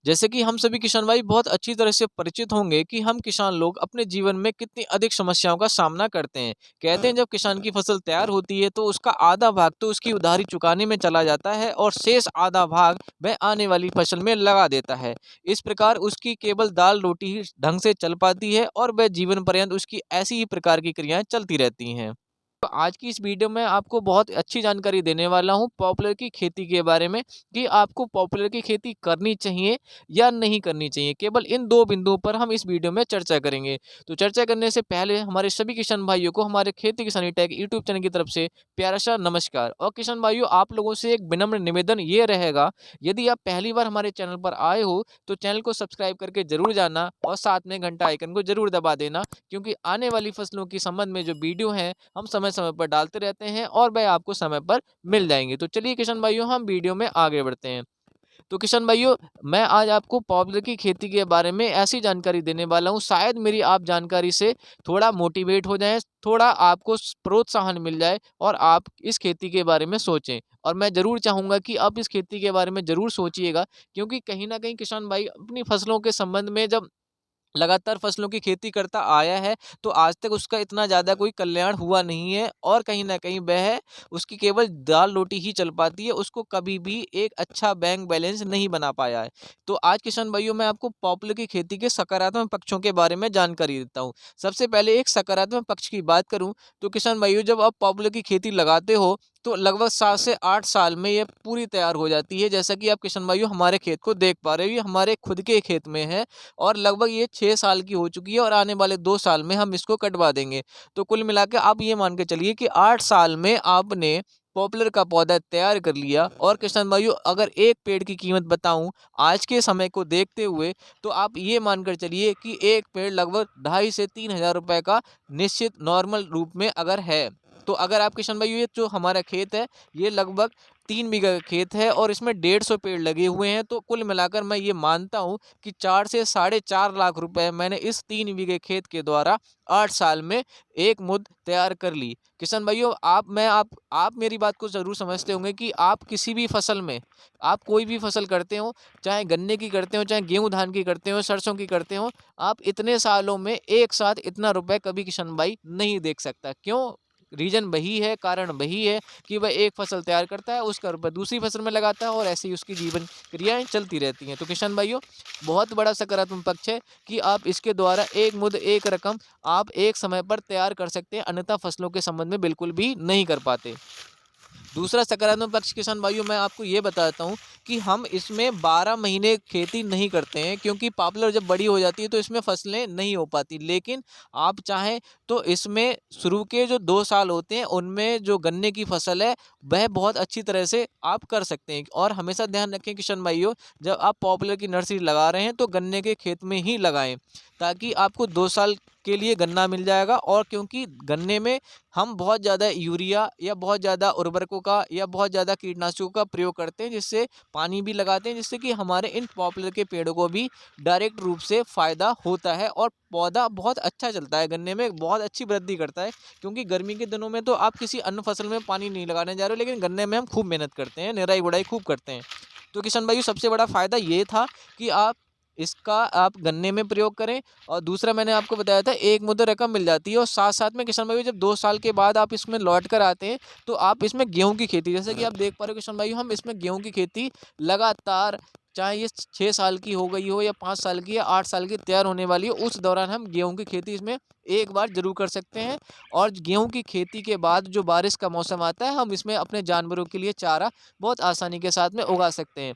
जैसे कि हम सभी किसान भाई बहुत अच्छी तरह से परिचित होंगे कि हम किसान लोग अपने जीवन में कितनी अधिक समस्याओं का सामना करते हैं। कहते हैं जब किसान की फसल तैयार होती है तो उसका आधा भाग तो उसकी उधारी चुकाने में चला जाता है और शेष आधा भाग वह आने वाली फसल में लगा देता है। इस प्रकार उसकी केवल दाल रोटी ही ढंग से चल पाती है और वह जीवन पर्यंत उसकी ऐसी ही प्रकार की क्रियाएं चलती रहती हैं। तो आज की इस वीडियो में आपको बहुत अच्छी जानकारी देने वाला हूँ पॉपुलर की खेती के बारे में कि आपको पॉपुलर की खेती करनी चाहिए या नहीं करनी चाहिए। केवल इन दो बिंदुओं पर हम इस वीडियो में चर्चा करेंगे। तो चर्चा करने से पहले हमारे सभी किसान भाइयों को हमारे खेती किसानी टेक यूट्यूब चैनल की तरफ से प्यारा सा नमस्कार। और किसान भाइयों, आप लोगों से एक विनम्र निवेदन ये रहेगा, यदि आप पहली बार हमारे चैनल पर आए हो तो चैनल को सब्सक्राइब करके जरूर जाना और साथ में घंटा आइकन को जरूर दबा देना, क्योंकि आने वाली फसलों के संबंध में जो वीडियो है हम समय समय पर डालते रहते हैं और वह आपको समय पर मिल जाएंगे। तो चलिए किसान भाइयों, हम वीडियो में आगे बढ़ते हैं। तो किसान भाइयों, मैं आज आपको पॉपुलर की खेती के बारे में ऐसी जानकारी देने वाला हूँ, शायद मेरी आप जानकारी से थोड़ा मोटिवेट हो जाएं, थोड़ा आपको प्रोत्साहन मिल जाए और आप इस खेती के बारे में सोचें। और मैं ज़रूर चाहूँगा कि आप इस खेती के बारे में ज़रूर सोचिएगा, क्योंकि कहीं ना कहीं किसान भाई अपनी फसलों के संबंध में जब लगातार फसलों की खेती करता आया है तो आज तक उसका इतना ज़्यादा कोई कल्याण हुआ नहीं है और कहीं न कहीं वह उसकी केवल दाल-रोटी ही चल पाती है, उसको कभी भी एक अच्छा बैंक बैलेंस नहीं बना पाया है। तो आज किसान भाइयों, मैं आपको पॉपुलर की खेती के सकारात्मक पक्षों के बारे में जानकारी देता हूँ। सबसे पहले एक सकारात्मक पक्ष की बात करूँ तो किसान भाइयों, जब आप पॉपुलर की खेती लगाते हो तो लगभग 7 से 8 साल में ये पूरी तैयार हो जाती है। जैसा कि आप किसान भाइयों हमारे खेत को देख पा रहे हो, ये हमारे खुद के खेत में है और लगभग ये 6 साल की हो चुकी है और आने वाले 2 साल में हम इसको कटवा देंगे। तो कुल मिला के आप ये मान के चलिए कि 8 साल में आपने पॉपुलर का पौधा तैयार कर लिया। और किसान भाइयों, अगर एक पेड़ की कीमत बताऊँ आज के समय को देखते हुए, तो आप ये मानकर चलिए कि एक पेड़ लगभग 2.5 से 3 हज़ार रुपए का निश्चित नॉर्मल रूप में अगर है। तो अगर आप किसान भाइयों, ये जो हमारा खेत है, ये लगभग 3 बीघा का खेत है और इसमें 150 पेड़ लगे हुए हैं। तो कुल मिलाकर मैं ये मानता हूँ कि 4 से साढ़े 4 लाख रुपए मैंने इस 3 बीघे खेत के द्वारा 8 साल में एक मुश्त तैयार कर ली। किसान भाइयों, आप मेरी बात को ज़रूर समझते होंगे कि आप किसी भी फसल में, आप कोई भी फसल करते हो, चाहे गन्ने की करते हो, चाहे गेहूँ धान की करते हो, सरसों की करते हो, आप इतने सालों में एक साथ इतना रुपए कभी किसान भाई नहीं देख सकता। क्यों? रीज़न वही है, कारण वही है कि वह एक फसल तैयार करता है, उसका रुपया दूसरी फसल में लगाता है और ऐसे ही उसकी जीवन क्रियाएँ चलती रहती हैं। तो किसान भाइयों, बहुत बड़ा सकारात्मक पक्ष है कि आप इसके द्वारा एक मुद्द एक रकम आप एक समय पर तैयार कर सकते हैं, अन्यथा फसलों के संबंध में बिल्कुल भी नहीं कर पाते। दूसरा सकारात्मक पक्ष किसान भाइयों, मैं आपको ये बताता हूँ कि हम इसमें 12 महीने खेती नहीं करते हैं, क्योंकि पॉपुलर जब बड़ी हो जाती है तो इसमें फसलें नहीं हो पाती। लेकिन आप चाहें तो इसमें शुरू के जो 2 साल होते हैं उनमें जो गन्ने की फसल है वह बहुत अच्छी तरह से आप कर सकते हैं। और हमेशा ध्यान रखें किसान भाइयों, जब आप पॉपुलर की नर्सरी लगा रहे हैं तो गन्ने के खेत में ही लगाएं, ताकि आपको 2 साल के लिए गन्ना मिल जाएगा। और क्योंकि गन्ने में हम बहुत ज़्यादा यूरिया या बहुत ज़्यादा उर्वरकों का या बहुत ज़्यादा कीटनाशकों का प्रयोग करते हैं, जिससे पानी भी लगाते हैं, जिससे कि हमारे इन पॉपुलर के पेड़ों को भी डायरेक्ट रूप से फ़ायदा होता है और पौधा बहुत अच्छा चलता है, गन्ने में बहुत अच्छी वृद्धि करता है। क्योंकि गर्मी के दिनों में तो आप किसी अन्य फसल में पानी नहीं लगाने जा रहे हो, लेकिन गन्ने में हम खूब मेहनत करते हैं, निराई गुड़ाई खूब करते हैं। तो किसान भाइयों, सबसे बड़ा फ़ायदा ये था कि आप गन्ने में प्रयोग करें। और दूसरा मैंने आपको बताया था एक मुद्दत रकम मिल जाती है, और साथ-साथ में किसान भाइयों जब 2 साल के बाद आप इसमें लौट कर आते हैं, तो आप इसमें गेहूँ की खेती, जैसे कि आप देख पा रहे हो किसान भाइयों, हम इसमें गेहूँ की खेती लगातार, चाहे ये 6 साल की हो गई हो या 5 साल की या 8 साल की तैयार होने वाली हो, उस दौरान हम गेहूँ की खेती इसमें एक बार ज़रूर कर सकते हैं। और गेहूँ की खेती के बाद जो बारिश का मौसम आता है, हम इसमें अपने जानवरों के लिए चारा बहुत आसानी के साथ में उगा सकते हैं।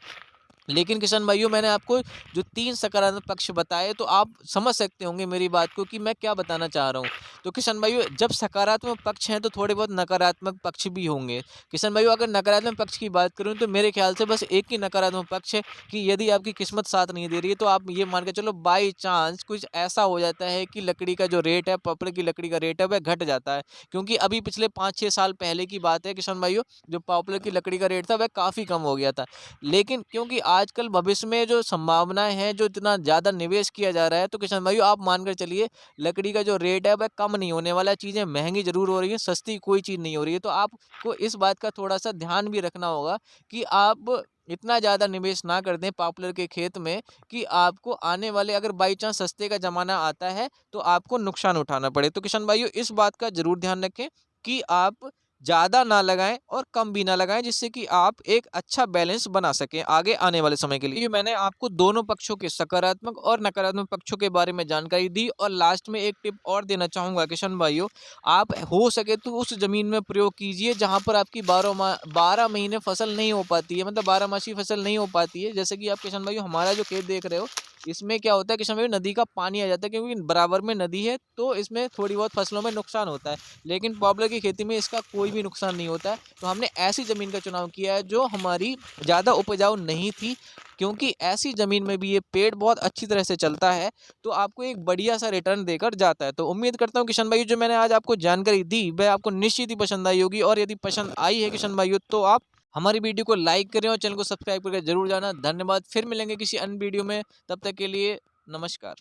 लेकिन किसान भाइयों, मैंने आपको जो 3 सकारात्मक पक्ष बताए, तो आप समझ सकते होंगे मेरी बात को कि मैं क्या बताना चाह रहा हूँ। तो किसान भाइयों, जब सकारात्मक पक्ष हैं तो थोड़े बहुत नकारात्मक पक्ष भी होंगे। किसान भाइयों, अगर नकारात्मक पक्ष की बात करूँ तो मेरे ख्याल से बस एक ही नकारात्मक पक्ष है कि यदि आपकी किस्मत साथ नहीं दे रही है, तो आप ये मान के चलो बाई चांस कुछ ऐसा हो जाता है कि लकड़ी का जो रेट है, पॉपुलर की लकड़ी का रेट है, वह घट जाता है। क्योंकि अभी पिछले 5-6 साल पहले की बात है किसान भाइयों, जो पॉपुलर की लकड़ी का रेट था वह काफ़ी कम हो गया था। लेकिन क्योंकि आजकल भविष्य में जो संभावनाएं हैं, जो इतना ज़्यादा निवेश किया जा रहा है, तो किसान भाइयों आप मानकर चलिए लकड़ी का जो रेट है वह कम नहीं होने वाला है। चीज़ें महंगी ज़रूर हो रही हैं, सस्ती कोई चीज़ नहीं हो रही है। तो आपको इस बात का थोड़ा सा ध्यान भी रखना होगा कि आप इतना ज़्यादा निवेश ना कर दें पॉपुलर के खेत में कि आपको आने वाले अगर बाई चांस सस्ते का ज़माना आता है तो आपको नुकसान उठाना पड़े। तो किसान भाइयों इस बात का ज़रूर ध्यान रखें कि आप ज़्यादा ना लगाएँ और कम भी ना लगाएँ, जिससे कि आप एक अच्छा बैलेंस बना सकें आगे आने वाले समय के लिए। ये मैंने आपको दोनों पक्षों के सकारात्मक और नकारात्मक पक्षों के बारे में जानकारी दी और लास्ट में एक टिप और देना चाहूँगा किसान भाइयों, आप हो सके तो उस ज़मीन में प्रयोग कीजिए जहाँ पर आपकी 12 महीने फसल नहीं हो पाती है, मतलब 12 मासी फसल नहीं हो पाती है। जैसे कि आप किसान भाइयों हमारा जो खेत देख रहे हो, इसमें क्या होता है किसान भाइयों, नदी का पानी आ जाता है क्योंकि बराबर में नदी है, तो इसमें थोड़ी बहुत फसलों में नुकसान होता है। लेकिन पॉपुलर की खेती में इसका कोई भी नुकसान नहीं होता है। तो हमने ऐसी ज़मीन का चुनाव किया है जो हमारी ज़्यादा उपजाऊ नहीं थी, क्योंकि ऐसी ज़मीन में भी ये पेड़ बहुत अच्छी तरह से चलता है, तो आपको एक बढ़िया सा रिटर्न देकर जाता है। तो उम्मीद करता हूँ किशन भाई जो मैंने आज आपको जानकारी दी वह आपको निश्चित ही पसंद आई होगी, और यदि पसंद आई है किशन भाइयों तो आप हमारी वीडियो को लाइक करें और चैनल को सब्सक्राइब करके जरूर जाना। धन्यवाद, फिर मिलेंगे किसी अन्य वीडियो में, तब तक के लिए नमस्कार।